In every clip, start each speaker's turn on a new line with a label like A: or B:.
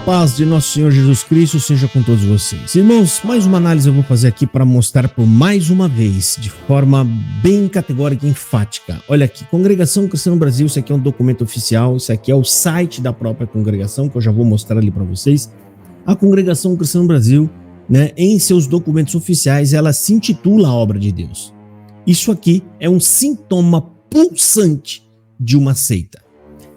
A: paz de nosso Senhor Jesus Cristo seja com todos vocês. Irmãos, mais uma análise eu vou fazer aqui para mostrar por mais uma vez, de forma bem categórica e enfática. Olha aqui, Congregação Cristã no Brasil, isso aqui é um documento oficial, isso aqui é o site da própria congregação, que eu já vou mostrar ali para vocês. A Congregação Cristã no Brasil, né, em seus documentos oficiais, ela se intitula a obra de Deus. Isso aqui é um sintoma pulsante de uma seita.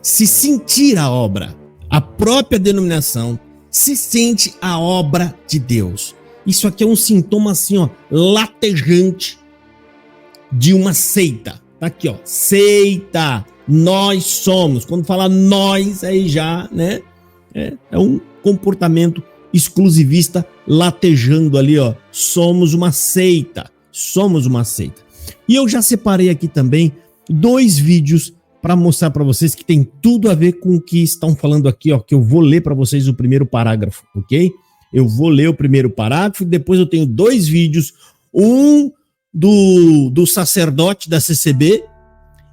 A: Se sentir a obra, a própria denominação se sente a obra de Deus. Isso aqui é um sintoma assim, ó, latejante de uma seita. Tá aqui, ó, seita. Nós somos. Quando fala nós, aí já, né, é um comportamento exclusivista latejando ali, ó. Somos uma seita. Somos uma seita. E eu já separei aqui também 2 vídeos para mostrar para vocês que tem tudo a ver com o que estão falando aqui, ó, que eu vou ler para vocês o primeiro parágrafo, ok? Eu vou ler o primeiro parágrafo e depois eu tenho 2 vídeos, um do sacerdote da CCB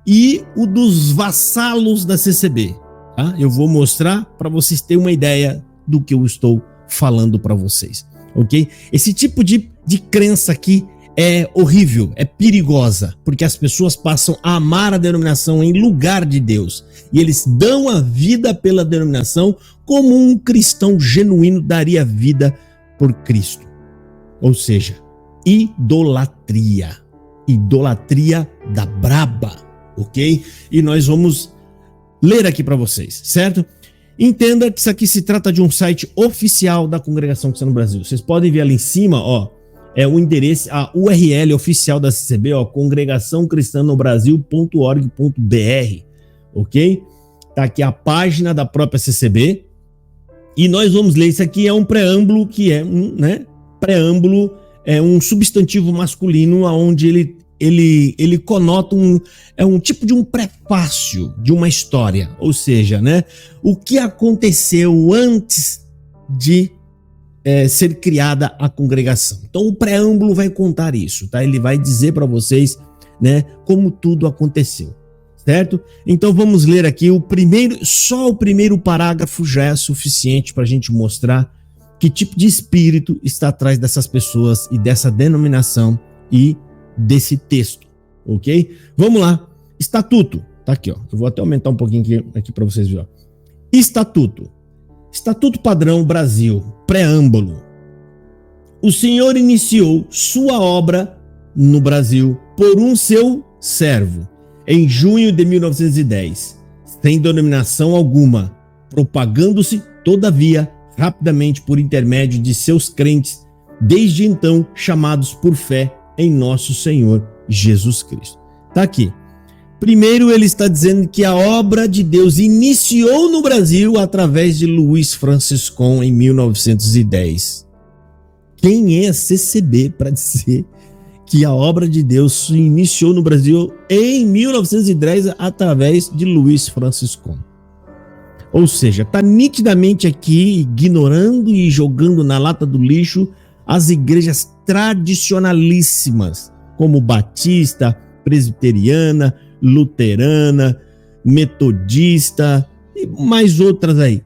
A: e o dos vassalos da CCB, tá? Eu vou mostrar para vocês terem uma ideia do que eu estou falando para vocês, ok? Esse tipo de crença aqui é horrível, é perigosa, porque as pessoas passam a amar a denominação em lugar de Deus. E eles dão a vida pela denominação como um cristão genuíno daria vida por Cristo. Ou seja, idolatria. Idolatria da braba, ok? E nós vamos ler aqui para vocês, certo? Entenda que isso aqui se trata de um site oficial da Congregação Cristã no Brasil. Vocês podem ver ali em cima, ó, é o endereço, a URL oficial da CCB, ó, congregaçãocristanobrasil.org.br, ok? Tá aqui a página da própria CCB e nós vamos ler isso aqui, é um preâmbulo que é preâmbulo é um substantivo masculino onde ele conota um tipo de um prefácio de uma história, ou seja, né, o que aconteceu antes de ser criada a congregação. Então o preâmbulo vai contar isso, tá? Ele vai dizer para vocês, né, como tudo aconteceu, certo? Então vamos ler aqui só o primeiro parágrafo já é suficiente para a gente mostrar que tipo de espírito está atrás dessas pessoas e dessa denominação e desse texto, ok? Vamos lá. Estatuto, tá aqui, ó. Eu vou até aumentar um pouquinho aqui para vocês verem. Estatuto Padrão Brasil, preâmbulo. O Senhor iniciou sua obra no Brasil por um seu servo, em junho de 1910, sem denominação alguma, propagando-se, todavia, rapidamente por intermédio de seus crentes, desde então chamados por fé em nosso Senhor Jesus Cristo. Tá aqui. Primeiro, ele está dizendo que a obra de Deus iniciou no Brasil através de Luiz Franciscon em 1910. Quem é a CCB para dizer que a obra de Deus se iniciou no Brasil em 1910 através de Luiz Franciscon? Ou seja, está nitidamente aqui ignorando e jogando na lata do lixo as igrejas tradicionalíssimas, como Batista, Presbiteriana, Luterana, Metodista e mais outras aí,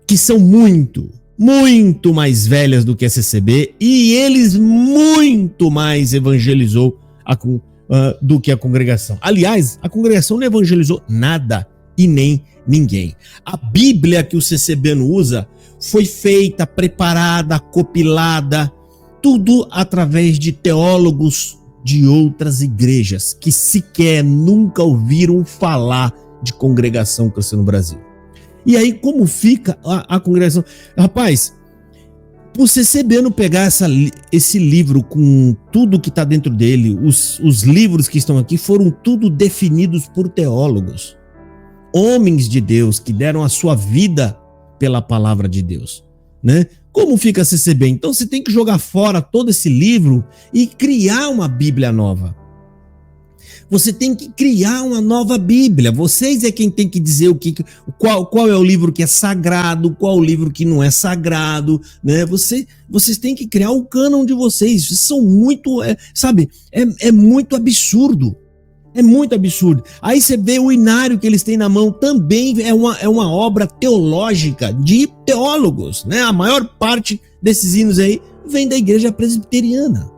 A: que são muito mais velhas do que a CCB e eles muito mais evangelizou do que a congregação. Aliás, a congregação não evangelizou nada e nem ninguém. A Bíblia que o CCB usa foi feita, preparada, compilada, tudo através de teólogos de outras igrejas que sequer nunca ouviram falar de Congregação Cristã no Brasil. E aí como fica a congregação? Rapaz, o CCB não pegar esse livro com tudo que está dentro dele, os livros que estão aqui foram tudo definidos por teólogos, homens de Deus que deram a sua vida pela palavra de Deus, né? Como fica a CCB? Então você tem que jogar fora todo esse livro e criar uma Bíblia nova. Você tem que criar uma nova Bíblia. Vocês é quem tem que dizer qual é o livro que é sagrado, qual o livro que não é sagrado, né? Vocês têm que criar o cânon de vocês. Vocês são muito, é muito absurdo. É muito absurdo. Aí você vê o inário que eles têm na mão, também é uma obra teológica de teólogos, né? A maior parte desses hinos aí vem da igreja presbiteriana.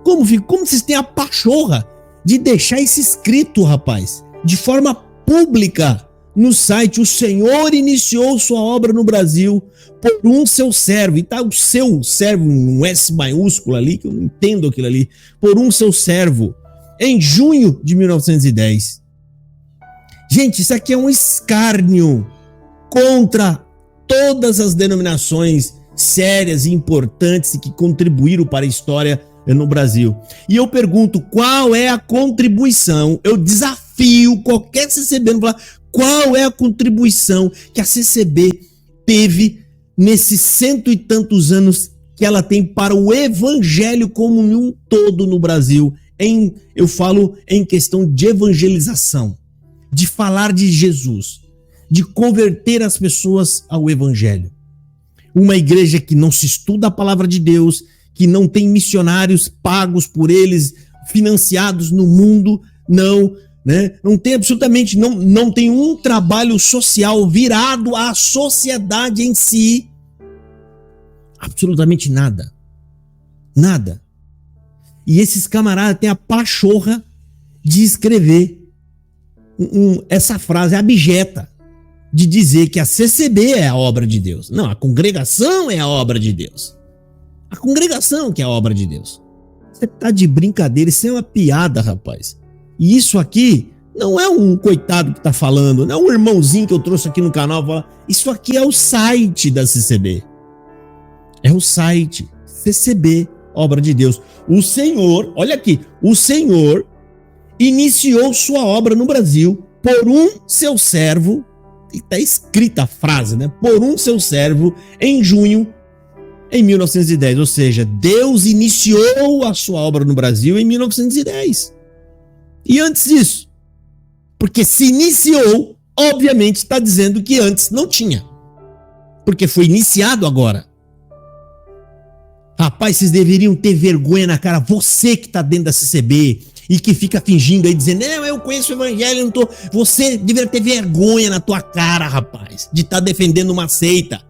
A: Como vocês têm a pachorra de deixar isso escrito, rapaz, de forma pública no site? O Senhor iniciou sua obra no Brasil por um seu servo, e tá o seu servo, um S maiúsculo ali, que eu não entendo aquilo ali, por um seu servo, em junho de 1910. Gente, isso aqui é um escárnio contra todas as denominações sérias e importantes que contribuíram para a história no Brasil. E eu pergunto, qual é a contribuição? Eu desafio qualquer CCB, qual é a contribuição que a CCB teve nesses 100 e tantos anos que ela tem para o evangelho como um todo no Brasil. Eu falo em questão de evangelização, de falar de Jesus, de converter as pessoas ao evangelho. Uma igreja que não se estuda a palavra de Deus, que não tem missionários pagos por eles, financiados no mundo, não tem absolutamente, não tem um trabalho social virado à sociedade em si. Absolutamente nada. Nada. E esses camaradas têm a pachorra de escrever essa frase abjeta, de dizer que a CCB é a obra de Deus. Não, a congregação é a obra de Deus. A congregação que é a obra de Deus. Você tá de brincadeira, isso é uma piada, rapaz. E isso aqui não é um coitado que tá falando, não é um irmãozinho que eu trouxe aqui no canal. Isso aqui é o site da CCB. É o site CCB, obra de Deus. O Senhor, olha aqui, o Senhor iniciou sua obra no Brasil por um seu servo, e tá escrita a frase, né? Por um seu servo, em junho, em 1910. Ou seja, Deus iniciou a sua obra no Brasil em 1910. E antes disso, porque se iniciou, obviamente está dizendo que antes não tinha, porque foi iniciado agora. Rapaz, vocês deveriam ter vergonha na cara, você que está dentro da CCB e que fica fingindo aí, dizendo, não, eu conheço o evangelho, eu não tô... Você deveria ter vergonha na tua cara, rapaz, de estar defendendo uma seita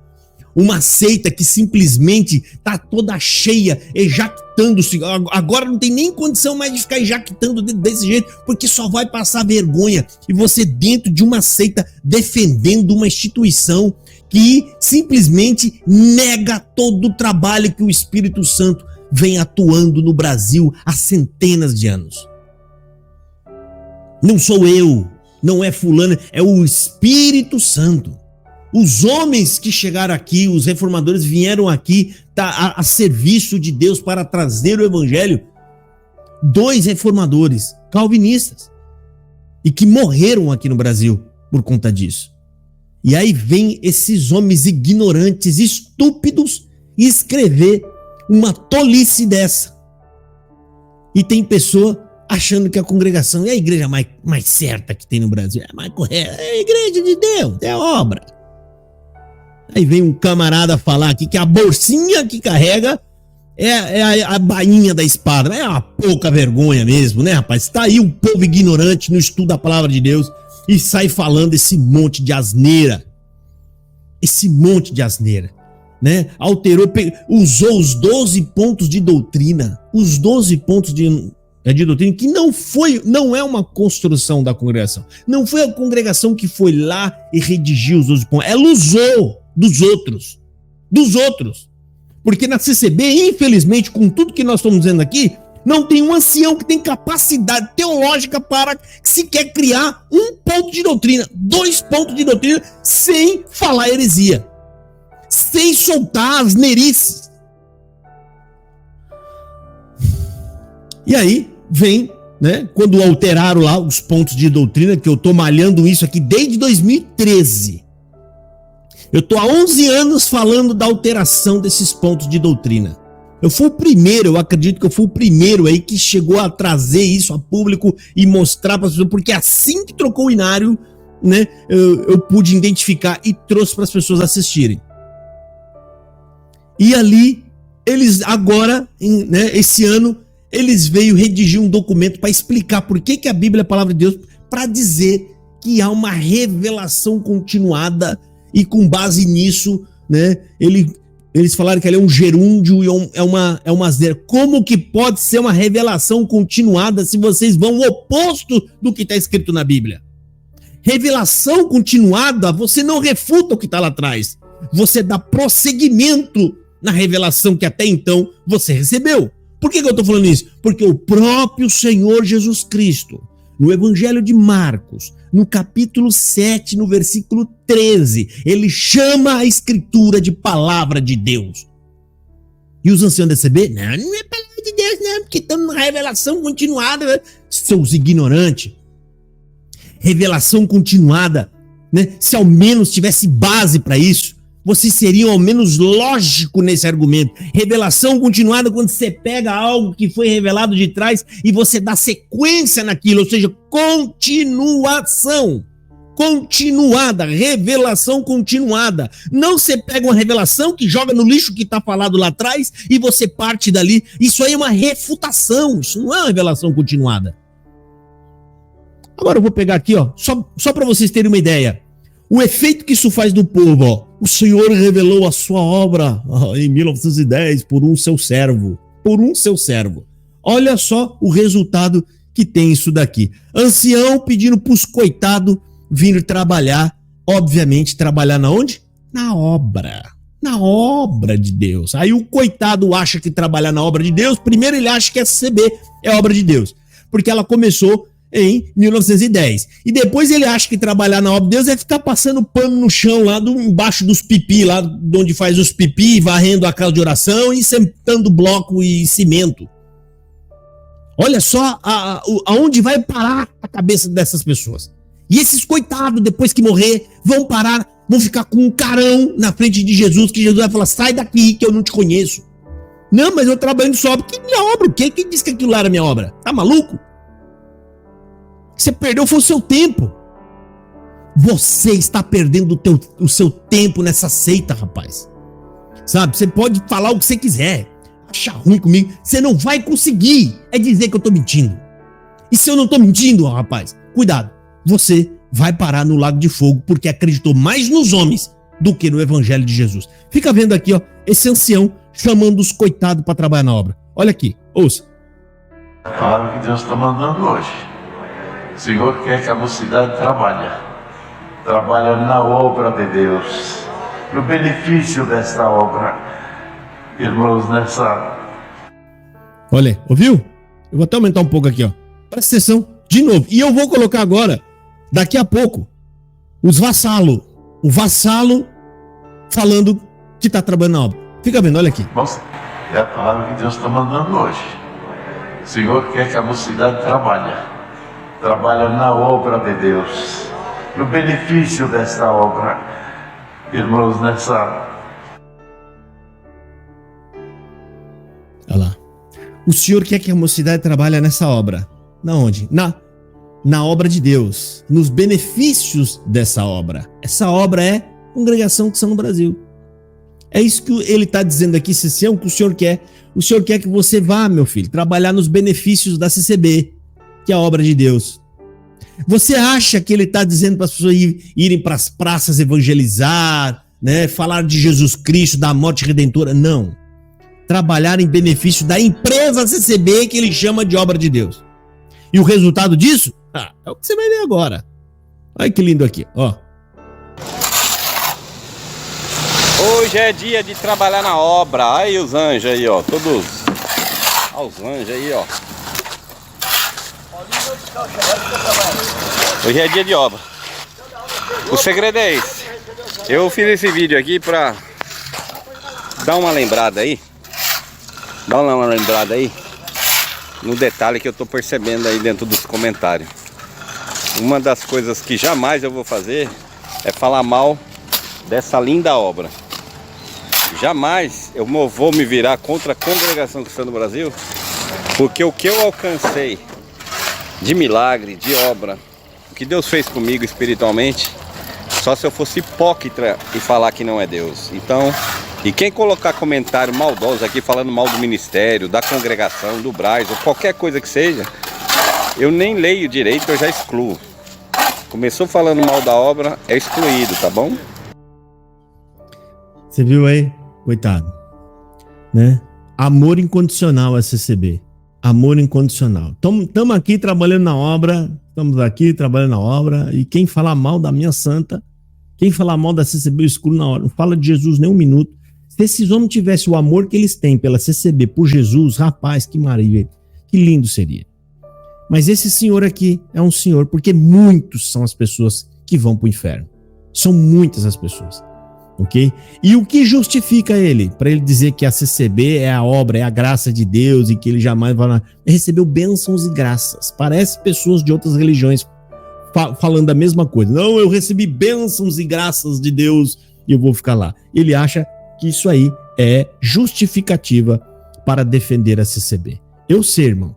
A: que simplesmente está toda cheia, ejactando-se. Agora não tem nem condição mais de ficar ejactando desse jeito, porque só vai passar vergonha. E você dentro de uma seita defendendo uma instituição que simplesmente nega todo o trabalho que o Espírito Santo vem atuando no Brasil há centenas de anos. Não sou eu, não é fulano, é o Espírito Santo. Os homens que chegaram aqui, os reformadores vieram aqui a serviço de Deus para trazer o evangelho. 2 reformadores calvinistas e que morreram aqui no Brasil por conta disso. E aí vem esses homens ignorantes, estúpidos, escrever uma tolice dessa. E tem pessoa achando que a congregação é a igreja mais certa que tem no Brasil, é a mais correta, é a igreja de Deus, é a obra. Aí vem um camarada falar aqui que a bolsinha que carrega é a bainha da espada. É uma pouca vergonha mesmo, né, rapaz? Tá aí um povo ignorante no estudo da palavra de Deus e sai falando esse monte de asneira. Esse monte de asneira, né? Alterou, usou os 12 pontos de doutrina. Os 12 pontos de doutrina que não é uma construção da congregação. Não foi a congregação que foi lá e redigiu os 12 pontos. Ela usou dos outros. Porque na CCB, infelizmente, com tudo que nós estamos dizendo aqui, não tem um ancião que tem capacidade teológica para sequer criar um ponto de doutrina, 2 pontos de doutrina, sem falar heresia, sem soltar asneirices. E aí vem, né, quando alteraram lá os pontos de doutrina, que eu tô malhando isso aqui desde 2013. Eu tô há 11 anos falando da alteração desses pontos de doutrina. Eu fui o primeiro, eu acredito que eu fui o primeiro aí que chegou a trazer isso a público e mostrar para as pessoas, porque assim que trocou o inário, né, eu pude identificar e trouxe para as pessoas assistirem. E ali, eles agora, né, esse ano, eles veio redigir um documento para explicar por que a Bíblia é a palavra de Deus, para dizer que há uma revelação continuada e com base nisso, né, eles falaram que ali é um gerúndio e é uma zero. Como que pode ser uma revelação continuada se vocês vão o oposto do que está escrito na Bíblia? Revelação continuada, você não refuta o que está lá atrás. Você dá prosseguimento na revelação que até então você recebeu. Por que eu estou falando isso? Porque o próprio Senhor Jesus Cristo, no Evangelho de Marcos, no capítulo 7, no versículo 13, ele chama a Escritura de palavra de Deus. E os anciãos da CB? Não é palavra de Deus, não, porque estamos numa revelação continuada. Seus ignorantes. Revelação continuada, né? Se ao menos tivesse base para isso, vocês seriam ao menos lógico nesse argumento. Revelação continuada quando você pega algo que foi revelado de trás e você dá sequência naquilo, ou seja, continuação. Continuada, revelação continuada. Não você pega uma revelação que joga no lixo que está falado lá atrás e você parte dali. Isso aí é uma refutação, isso não é uma revelação continuada. Agora eu vou pegar aqui, ó, só para vocês terem uma ideia. O efeito que isso faz no povo, ó. O Senhor revelou a sua obra em 1910 por um seu servo. Por um seu servo. Olha só o resultado que tem isso daqui. Ancião pedindo pros coitados vir trabalhar. Obviamente, trabalhar na onde? Na obra. Na obra de Deus. Aí o coitado acha que trabalhar na obra de Deus, primeiro ele acha que a CB é obra de Deus. Porque ela começou em 1910. E depois ele acha que trabalhar na obra de Deus é ficar passando pano no chão lá embaixo dos pipi, lá de onde faz os pipi, varrendo a casa de oração e sentando bloco e cimento. Olha só aonde vai parar a cabeça dessas pessoas. E esses coitados, depois que morrer, vão parar, vão ficar com um carão na frente de Jesus, que Jesus vai falar, sai daqui que eu não te conheço. Não, mas eu trabalho só, porque minha obra, o quê? Quem disse que aquilo lá era minha obra? Tá maluco? Você perdeu foi o seu tempo. Você está perdendo o seu tempo nessa seita, rapaz. Sabe? Você pode falar o que você quiser. Achar ruim comigo. Você não vai conseguir. É dizer que eu tô mentindo. E se eu não tô mentindo, rapaz, cuidado. Você vai parar no lago de fogo porque acreditou mais nos homens do que no evangelho de Jesus. Fica vendo aqui, ó, esse ancião chamando os coitados para trabalhar na obra. Olha aqui, ouça.
B: A palavra que Deus está mandando hoje. O Senhor quer que a mocidade trabalhe na obra de Deus, no benefício desta obra. Irmãos, nessa...
A: Olha, ouviu? Eu vou até aumentar um pouco aqui, ó. Presta atenção, de novo. E eu vou colocar agora, daqui a pouco, os vassalos. O vassalo falando que está trabalhando na obra. Fica vendo, olha aqui.
B: É a palavra que Deus está mandando hoje. O Senhor quer que a mocidade trabalhe na obra de Deus, no benefício desta obra. Irmãos, nessa...
A: Olha lá. O Senhor quer que a mocidade trabalhe nessa obra. Na onde? Na obra de Deus, nos benefícios dessa obra. Essa obra é Congregação Cristã no Brasil. É isso que ele está dizendo aqui, esse é o que o Senhor quer. O Senhor quer que você vá, meu filho, trabalhar nos benefícios da CCB, que é a obra de Deus. Você acha que ele está dizendo para as pessoas irem para as praças evangelizar, né, falar de Jesus Cristo, da morte redentora? Não. Trabalhar em benefício da empresa CCB, que ele chama de obra de Deus. E o resultado disso? É o que você vai ver agora. Olha que lindo aqui, ó.
C: Hoje é dia de trabalhar na obra. Aí os anjos aí, ó, todos. Olha os anjos aí, ó. Hoje é dia de obra. O segredo é esse. Eu fiz esse vídeo aqui pra dar uma lembrada aí. Dá uma lembrada aí no detalhe que eu tô percebendo aí dentro dos comentários. Uma das coisas que jamais eu vou fazer é falar mal dessa linda obra. Jamais eu vou me virar contra a Congregação Cristã do Brasil, porque o que eu alcancei de milagre, de obra, o que Deus fez comigo espiritualmente, só se eu fosse hipócrita e falar que não é Deus. Então, E quem colocar comentário maldoso aqui falando mal do ministério, da congregação, do Braz, ou qualquer coisa que seja, eu nem leio direito, eu já excluo. Começou falando mal da obra, é excluído, tá bom?
A: Você viu aí? Coitado. Né? Amor incondicional a CCB. Amor incondicional. Estamos aqui trabalhando na obra, e quem falar mal da minha santa, quem falar mal da CCB, eu excluo na hora. Não fala de Jesus nem um minuto. Se esses homens tivessem o amor que eles têm pela CCB, por Jesus, rapaz, que maravilha, que lindo seria. Mas esse senhor aqui é um senhor, porque muitos são as pessoas que vão para o inferno. São muitas as pessoas. Ok? E o que justifica ele? Para ele dizer que a CCB é a obra, é a graça de Deus e que ele jamais vai lá. Ele recebeu bênçãos e graças. Parece pessoas de outras religiões falando a mesma coisa. Não, eu recebi bênçãos e graças de Deus e eu vou ficar lá. Ele acha que isso aí é justificativa para defender a CCB. Eu sei, irmão.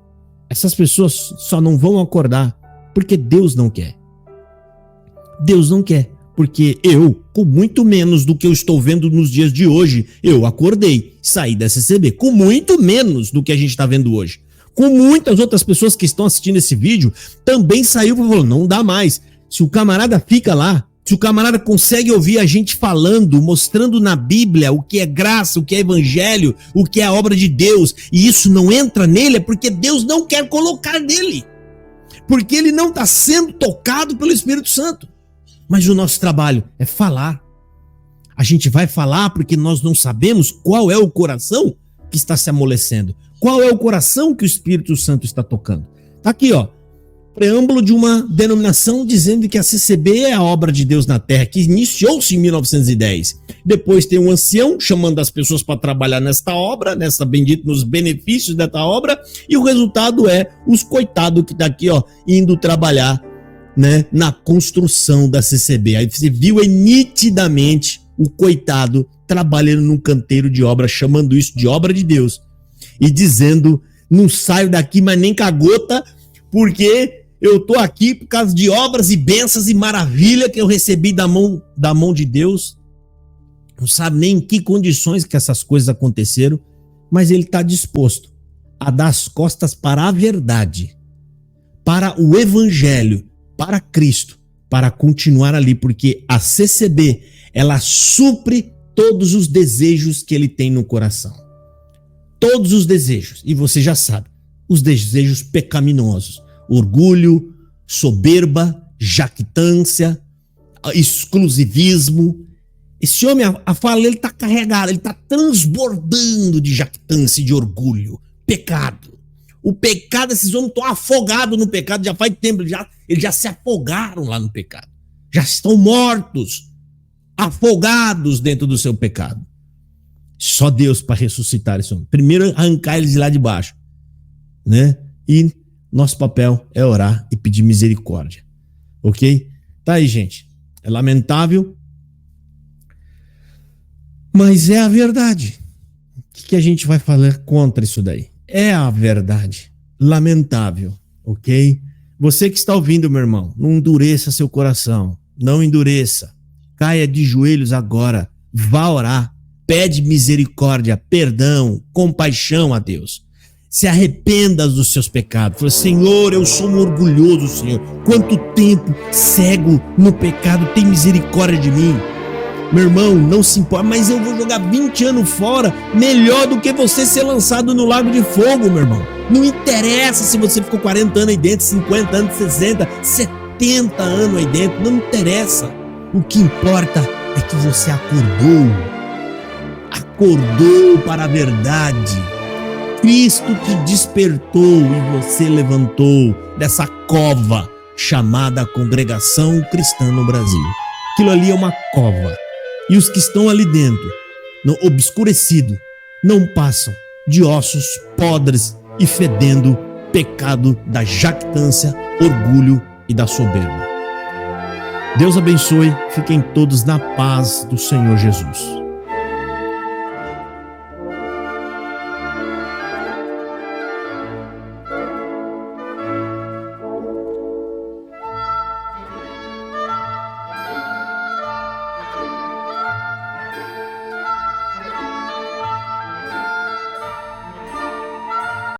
A: Essas pessoas só não vão acordar porque Deus não quer. Deus não quer. Porque eu, com muito menos do que eu estou vendo nos dias de hoje, eu acordei, saí da CCB, com muito menos do que a gente está vendo hoje. Com muitas outras pessoas que estão assistindo esse vídeo, também saiu e falou, não dá mais. Se o camarada fica lá, se o camarada consegue ouvir a gente falando, mostrando na Bíblia o que é graça, o que é evangelho, o que é a obra de Deus, e isso não entra nele, é porque Deus não quer colocar nele. Porque ele não está sendo tocado pelo Espírito Santo. Mas o nosso trabalho é falar. A gente vai falar porque nós não sabemos qual é o coração que está se amolecendo. Qual é o coração que o Espírito Santo está tocando. Tá aqui, ó. Preâmbulo de uma denominação dizendo que a CCB é a obra de Deus na Terra, que iniciou-se em 1910. Depois tem um ancião chamando as pessoas para trabalhar nesta obra, nos benefícios desta obra, e o resultado é os coitados que tá aqui, ó, indo trabalhar, né, na construção da CCB. Aí você viu aí nitidamente o coitado trabalhando num canteiro de obra, chamando isso de obra de Deus e dizendo, não saio daqui mas nem com a gota, porque eu tô aqui por causa de obras e bênçãos e maravilha que eu recebi da mão de Deus. Não sabe nem em que condições que essas coisas aconteceram, mas ele está disposto a dar as costas para a verdade, para o evangelho, para Cristo, para continuar ali, porque a CCB, ela supre todos os desejos que ele tem no coração. Todos os desejos, e você já sabe, os desejos pecaminosos, orgulho, soberba, jactância, exclusivismo. Esse homem, a fala dele está carregada, ele está transbordando de jactância e de orgulho, pecado. O pecado, esses homens estão afogados no pecado, já faz tempo, eles já se afogaram lá no pecado. Já estão mortos, afogados dentro do seu pecado. Só Deus para ressuscitar esse homem. Primeiro arrancar eles de lá de baixo, né? E nosso papel é orar e pedir misericórdia. Ok? Tá aí, gente. É lamentável, mas é a verdade. O que a gente vai falar contra isso daí? É a verdade. Lamentável, ok? Você que está ouvindo, meu irmão, não endureça seu coração. Não endureça. Caia de joelhos agora. Vá orar. Pede misericórdia, perdão, compaixão a Deus. Se arrependa dos seus pecados. Fala, Senhor, eu sou um orgulhoso, Senhor. Quanto tempo cego no pecado, tem misericórdia de mim. Meu irmão, não se importa, mas eu vou jogar 20 anos fora, melhor do que você ser lançado no lago de fogo, meu irmão. Não interessa se você ficou 40 anos aí dentro, 50 anos, 60, 70 anos aí dentro, não interessa. O que importa é que você acordou para a verdade. Cristo te despertou e você levantou dessa cova chamada Congregação Cristã no Brasil. Aquilo ali é uma cova. E os que estão ali dentro, obscurecido, não passam de ossos podres e fedendo pecado da jactância, orgulho e da soberba. Deus abençoe, fiquem todos na paz do Senhor Jesus.